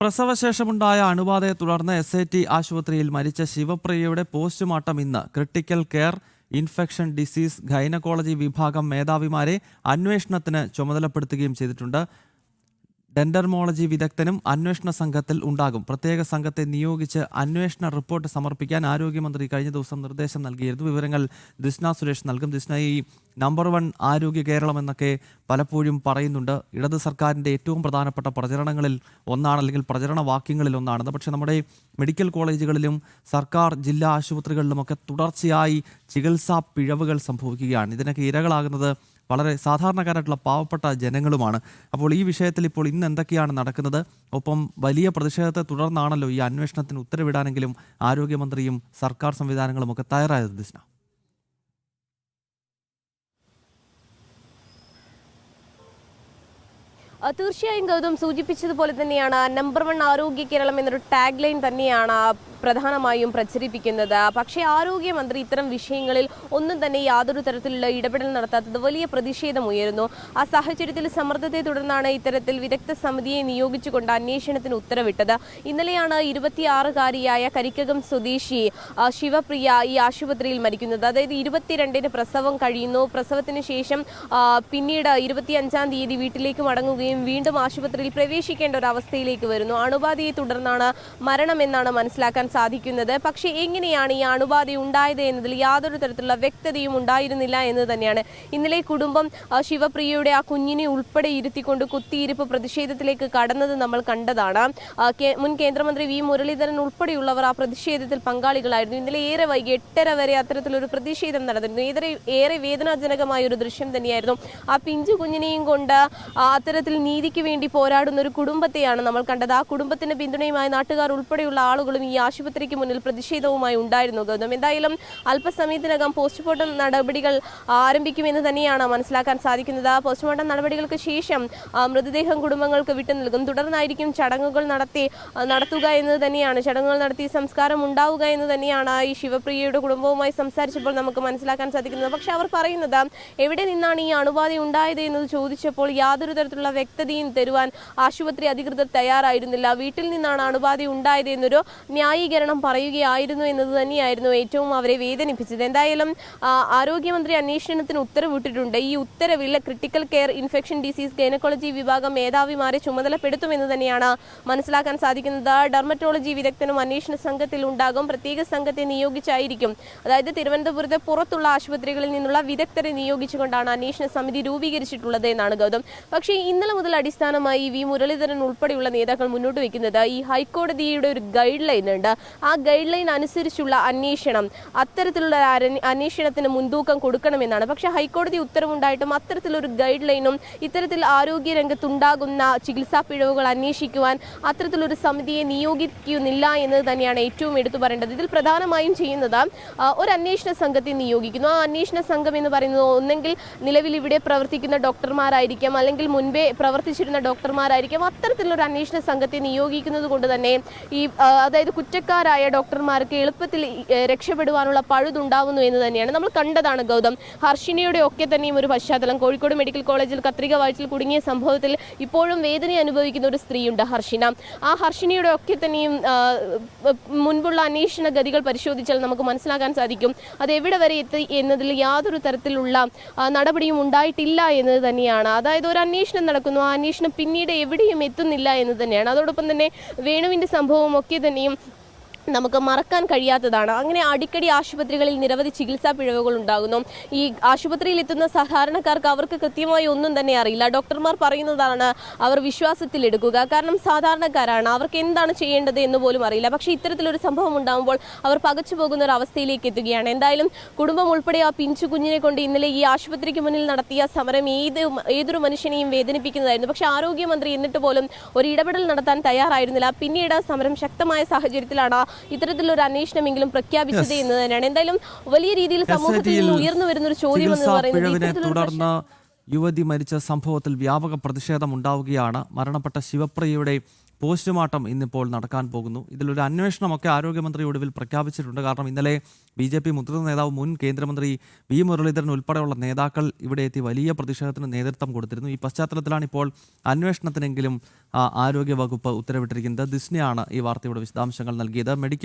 പ്രസവശേഷമുണ്ടായ അണുബാധയെ തുടർന്ന് SIT ആശുപത്രിയിൽ മരിച്ച ശിവപ്രിയയുടെ പോസ്റ്റ്മോർട്ടം ഇന്ന് critical care infection disease gynaecology വിഭാഗം മേധാവിമാരെ അന്വേഷണത്തിന് ചുമതലപ്പെടുത്തുകയും ചെയ്തിട്ടുണ്ട്. ഡെൻഡർമോളജി വിദഗ്ധനും അന്വേഷണ സംഘത്തിൽ ഉണ്ടാകും. പ്രത്യേക സംഘത്തെ നിയോഗിച്ച് അന്വേഷണ റിപ്പോർട്ട് സമർപ്പിക്കാൻ ആരോഗ്യമന്ത്രി കഴിഞ്ഞ ദിവസം നിർദ്ദേശം നൽകിയിരുന്നു. വിവരങ്ങൾ ദിസ്ന സുരേഷ് നൽകും. ദിസ്ന, ഈ നമ്പർ 1 ആരോഗ്യ കേരളം എന്നൊക്കെ പലപ്പോഴും പറയുന്നുണ്ട്. ഇടത് സർക്കാരിൻ്റെ ഏറ്റവും പ്രധാനപ്പെട്ട പ്രചരണങ്ങളിൽ ഒന്നാണ്, അല്ലെങ്കിൽ പ്രചരണ വാക്യങ്ങളിൽ ഒന്നാണെന്ന്. പക്ഷേ നമ്മുടെ മെഡിക്കൽ കോളേജുകളിലും സർക്കാർ ജില്ലാ ആശുപത്രികളിലുമൊക്കെ തുടർച്ചയായി ചികിത്സാ പിഴവുകൾ സംഭവിക്കുകയാണ്. ഇതിനൊക്കെ ഇരകളാകുന്നത് വളരെ സാധാരണക്കാരായിട്ടുള്ള പാവപ്പെട്ട ജനങ്ങളുമാണ്. അപ്പോൾ ഈ വിഷയത്തിൽ ഇപ്പോൾ ഇന്ന് എന്തൊക്കെയാണ് നടക്കുന്നത്? ഒപ്പം വലിയ പ്രതിഷേധത്തെ തുടർന്നാണല്ലോ ഈ അന്വേഷണത്തിന് ഉത്തരവിടാനെങ്കിലും ആരോഗ്യമന്ത്രിയും സർക്കാർ സംവിധാനങ്ങളും ഒക്കെ തയ്യാറായത്. ദിസ്ന, തീർച്ചയായും ഗൗതം സൂചിപ്പിച്ചതുപോലെ തന്നെയാണ് നമ്പർ 1 ആരോഗ്യ കേരളം എന്നൊരു ടാഗ് ലൈൻ തന്നെയാണ് പ്രധാനമായും പ്രചരിപ്പിക്കുന്നത്. പക്ഷേ ആരോഗ്യമന്ത്രി ഇത്തരം വിഷയങ്ങളിൽ ഒന്നും തന്നെ യാതൊരു തരത്തിലുള്ള ഇടപെടൽ നടത്താത്തത് വലിയ പ്രതിഷേധമുയരുന്നു. ആ സാഹചര്യത്തിൽ സമ്മർദ്ദത്തെ തുടർന്നാണ് ഇത്തരത്തിൽ വിദഗ്ധ സമിതിയെ നിയോഗിച്ചുകൊണ്ട് അന്വേഷണത്തിന് ഉത്തരവിട്ടത്. ഇന്നലെയാണ് 26-കാരിയായ കരിക്കകം സ്വദേശി ശിവപ്രിയ ഈ ആശുപത്രിയിൽ മരിക്കുന്നത്. അതായത് 22-ന് പ്രസവം കഴിയുന്നു. പ്രസവത്തിന് ശേഷം പിന്നീട് 25-ാം തീയതി വീട്ടിലേക്ക് മടങ്ങുകയും വീണ്ടും ആശുപത്രിയിൽ പ്രവേശിക്കേണ്ട ഒരു അവസ്ഥയിലേക്ക് വരുന്നു. അണുബാധയെ തുടർന്നാണ് മരണമെന്നാണ് മനസ്സിലാക്കാൻ സാധിക്കുന്നത്. പക്ഷേ എങ്ങനെയാണ് ഈ അണുബാധ ഉണ്ടായത് എന്നതിൽ യാതൊരു തരത്തിലുള്ള വ്യക്തതയും ഉണ്ടായിരുന്നില്ല എന്ന് തന്നെയാണ്. ഇന്നലെ കുടുംബം ശിവപ്രിയയുടെ ആ കുഞ്ഞിനെ ഉൾപ്പെടെ ഇരുത്തിക്കൊണ്ട് കുത്തിയിരിപ്പ് പ്രതിഷേധത്തിലേക്ക് കടന്നത് നമ്മൾ കണ്ടതാണ്. മുൻ കേന്ദ്രമന്ത്രി വി മുരളീധരൻ ഉൾപ്പെടെയുള്ളവർ ആ പ്രതിഷേധത്തിൽ പങ്കാളികളായിരുന്നു. ഇന്നലെ ഏറെ വൈകി 8:30 വരെ അത്തരത്തിലൊരു പ്രതിഷേധം നടന്നിരുന്നു. ഏറെ വേദനാജനകമായ ഒരു ദൃശ്യം തന്നെയായിരുന്നു. ആ പിഞ്ചു കുഞ്ഞിനെയും കൊണ്ട് അത്തരത്തിൽ നീതിക്ക് വേണ്ടി പോരാടുന്ന ഒരു കുടുംബത്തെയാണ് നമ്മൾ കണ്ടത്. ആ കുടുംബത്തിന് പിന്തുണയുമായി നാട്ടുകാർ ഉൾപ്പെടെയുള്ള ആളുകളും ഈ ആശുപത്രിക്ക് മുന്നിൽ പ്രതിഷേധവുമായി ഉണ്ടായിരുന്നു. ഗൗതം, എന്തായാലും അല്പസമയത്തിനകം പോസ്റ്റ്മോർട്ടം നടപടികൾ ആരംഭിക്കുമെന്ന് തന്നെയാണ് മനസ്സിലാക്കാൻ സാധിക്കുന്നത്. പോസ്റ്റ്മോർട്ടം നടപടികൾക്ക് ശേഷം മൃതദേഹം കുടുംബങ്ങൾക്ക് വിട്ടു നൽകും. തുടർന്നായിരിക്കും ചടങ്ങുകൾ നടത്തുക എന്ന് തന്നെയാണ്, ചടങ്ങുകൾ നടത്തി സംസ്കാരം ഉണ്ടാവുക എന്ന് തന്നെയാണ് ഈ ശിവപ്രിയയുടെ കുടുംബവുമായി സംസാരിച്ചപ്പോൾ നമുക്ക് മനസ്സിലാക്കാൻ സാധിക്കുന്നത്. പക്ഷെ അവർ പറയുന്നത് എവിടെ നിന്നാണ് ഈ അണുബാധ ഉണ്ടായത് എന്ന് ചോദിച്ചപ്പോൾ യാതൊരു തരത്തിലുള്ള വ്യക്തതയും തരുവാൻ ആശുപത്രി അധികൃതർ തയ്യാറായിരുന്നില്ല. വീട്ടിൽ നിന്നാണ് അണുബാധ ഉണ്ടായത് എന്നൊരു ന്യായീകരണം പറയുകയായിരുന്നു എന്നത് തന്നെയായിരുന്നു ഏറ്റവും അവരെ വേദനിപ്പിച്ചത്. എന്തായാലും ആരോഗ്യമന്ത്രി അന്വേഷണത്തിന് ഉത്തരവിട്ടിട്ടുണ്ട്. ഈ ഉത്തരവിൽ critical care infection disease gynaecology വിഭാഗം മേധാവിമാരെ ചുമതലപ്പെടുത്തുമെന്ന് തന്നെയാണ് മനസ്സിലാക്കാൻ സാധിക്കുന്നത്. ഡെർമറ്റോളജി വിദഗ്ധനും അന്വേഷണ സംഘത്തിൽ ഉണ്ടാകും. പ്രത്യേക സംഘത്തെ നിയോഗിച്ചായിരിക്കും, അതായത് തിരുവനന്തപുരത്തെ പുറത്തുള്ള ആശുപത്രികളിൽ നിന്നുള്ള വിദഗ്ധരെ നിയോഗിച്ചുകൊണ്ടാണ് അന്വേഷണ സമിതി രൂപീകരിച്ചിട്ടുള്ളത് എന്നാണ് ഗൗതം. പക്ഷേ ഇന്നലെ മുതൽ അടിസ്ഥാനമായി വി മുരളീധരൻ ഉൾപ്പെടെയുള്ള നേതാക്കൾ മുന്നോട്ട് വയ്ക്കുന്നത് ഈ ഹൈക്കോടതിയുടെ ഒരു ഗൈഡ് ലൈൻ ഉണ്ട്. ആ ഗൈഡ് ലൈൻ അനുസരിച്ചുള്ള അന്വേഷണം, അത്തരത്തിലുള്ള അന്വേഷണത്തിന് മുൻതൂക്കം കൊടുക്കണമെന്നാണ്. പക്ഷേ ഹൈക്കോടതി ഉത്തരവുണ്ടായിട്ടും അത്തരത്തിലൊരു ഗൈഡ് ലൈനും ഇത്തരത്തിൽ ആരോഗ്യ രംഗത്തുണ്ടാകുന്ന ചികിത്സാ പിഴവുകൾ അന്വേഷിക്കുവാൻ അത്തരത്തിലൊരു സമിതിയെ നിയോഗിക്കുന്നില്ല എന്നത് തന്നെയാണ് ഏറ്റവും എടുത്തു പറയേണ്ടത്. ഇതിൽ പ്രധാനമായും ചെയ്യുന്നത് ഒരു അന്വേഷണ സംഘത്തെ നിയോഗിക്കുന്നു. ആ അന്വേഷണ സംഘം എന്ന് പറയുന്നത് ഒന്നെങ്കിൽ നിലവിൽ ഇവിടെ പ്രവർത്തിക്കുന്ന ഡോക്ടർമാരായിരിക്കാം, അല്ലെങ്കിൽ മുൻപേ പ്രവർത്തിച്ചിരുന്ന ഡോക്ടർമാരായിരിക്കാം. അത്തരത്തിലൊരു അന്വേഷണ സംഘത്തെ നിയോഗിക്കുന്നത് കൊണ്ട് തന്നെ ഈ അതായത് കുറ്റക്കാരായ ഡോക്ടർമാർക്ക് എളുപ്പത്തിൽ രക്ഷപ്പെടുവാനുള്ള പഴുതുണ്ടാവുന്നു എന്ന് തന്നെയാണ് നമ്മൾ കണ്ടതാണ്. ഗൗതം, ഹർഷിനിയുടെ ഒക്കെ തന്നെയും ഒരു പശ്ചാത്തലം, കോഴിക്കോട് മെഡിക്കൽ കോളേജിൽ കത്രിക വാഴ്ചയിൽ കുടുങ്ങിയ സംഭവത്തിൽ ഇപ്പോഴും വേദന അനുഭവിക്കുന്ന ഒരു സ്ത്രീയുണ്ട്, ഹർഷിന. ആ ഹർഷിനിയുടെ ഒക്കെ തന്നെയും മുൻപുള്ള അന്വേഷണ ഗതികൾ പരിശോധിച്ചാൽ നമുക്ക് മനസ്സിലാക്കാൻ സാധിക്കും അത് എവിടെ വരെ എത്തി എന്നതിൽ യാതൊരു തരത്തിലുള്ള നടപടിയും ഉണ്ടായിട്ടില്ല എന്നത് തന്നെയാണ്. അതായത് ഒരു അന്വേഷണം നടക്കുന്നു, ആ അന്വേഷണം പിന്നീട് എവിടെയും എത്തുന്നില്ല എന്ന് തന്നെയാണ്. അതോടൊപ്പം തന്നെ വേണുവിൻ്റെ സംഭവം ഒക്കെ തന്നെയും നമുക്ക് മറക്കാൻ കഴിയാത്തതാണ്. അങ്ങനെ അടിക്കടി ആശുപത്രികളിൽ നിരവധി ചികിത്സാ പിഴവുകൾ ഉണ്ടാകുന്നു. ഈ ആശുപത്രിയിൽ എത്തുന്ന സാധാരണക്കാർക്ക് അവർക്ക് കൃത്യമായി ഒന്നും തന്നെ അറിയില്ല. ഡോക്ടർമാർ പറയുന്നതാണ് അവർ വിശ്വാസത്തിലെടുക്കുക. കാരണം സാധാരണക്കാരാണ്, അവർക്ക് എന്താണ് ചെയ്യേണ്ടത് എന്ന് പോലും അറിയില്ല. പക്ഷേ ഇത്തരത്തിലൊരു സംഭവം ഉണ്ടാകുമ്പോൾ അവർ പകച്ചു പോകുന്ന ഒരു അവസ്ഥയിലേക്ക് എത്തുകയാണ്. എന്തായാലും കുടുംബം ഉൾപ്പെടെ ആ പിഞ്ചു കുഞ്ഞിനെ കൊണ്ട് ഇന്നലെ ഈ ആശുപത്രിക്ക് മുന്നിൽ നടത്തിയ സമരം ഏതൊരു മനുഷ്യനെയും വേദനിപ്പിക്കുന്നതായിരുന്നു. പക്ഷേ ആരോഗ്യമന്ത്രി എന്നിട്ട് പോലും ഒരു ഇടപെടൽ നടത്താൻ തയ്യാറായിരുന്നില്ല. പിന്നീട് സമരം ശക്തമായ സാഹചര്യത്തിലാണ് ഇത്തരത്തിലൊരു അന്വേഷണമെങ്കിലും പ്രഖ്യാപിച്ചത് എന്ന് തന്നെയാണ്. എന്തായാലും വലിയ രീതിയിൽ സമൂഹത്തിൽ നിന്ന് ഉയർന്നു വരുന്ന ഒരു ചോദ്യം എന്ന് പറയുന്നത് യുവതി മരിച്ച സംഭവത്തിൽ വ്യാപക പ്രതിഷേധം ഉണ്ടാവുകയാണ്. മരണപ്പെട്ട ശിവപ്രിയയുടെ പോസ്റ്റ്മോർട്ടം ഇന്നിപ്പോൾ നടക്കാൻ പോകുന്നു. ഇതിലൊരു അന്വേഷണമൊക്കെ ആരോഗ്യമന്ത്രി ഒടുവിൽ പ്രഖ്യാപിച്ചിട്ടുണ്ട്. കാരണം ഇന്നലെ BJP മുതിർന്ന നേതാവ് മുൻ കേന്ദ്രമന്ത്രി വി മുരളീധരൻ ഉൾപ്പെടെയുള്ള നേതാക്കൾ ഇവിടെ എത്തി വലിയ പ്രതിഷേധത്തിന് നേതൃത്വം കൊടുത്തിരുന്നു. ഈ പശ്ചാത്തലത്തിലാണ് ഇപ്പോൾ അന്വേഷണത്തിനെങ്കിലും ആരോഗ്യ വകുപ്പ് ഉത്തരവിട്ടിരിക്കുന്നത്. ദിസ്നയാണ് ഈ വാർത്തയുടെ വിശദാംശങ്ങൾ നൽകിയത്. മെഡിക്കൽ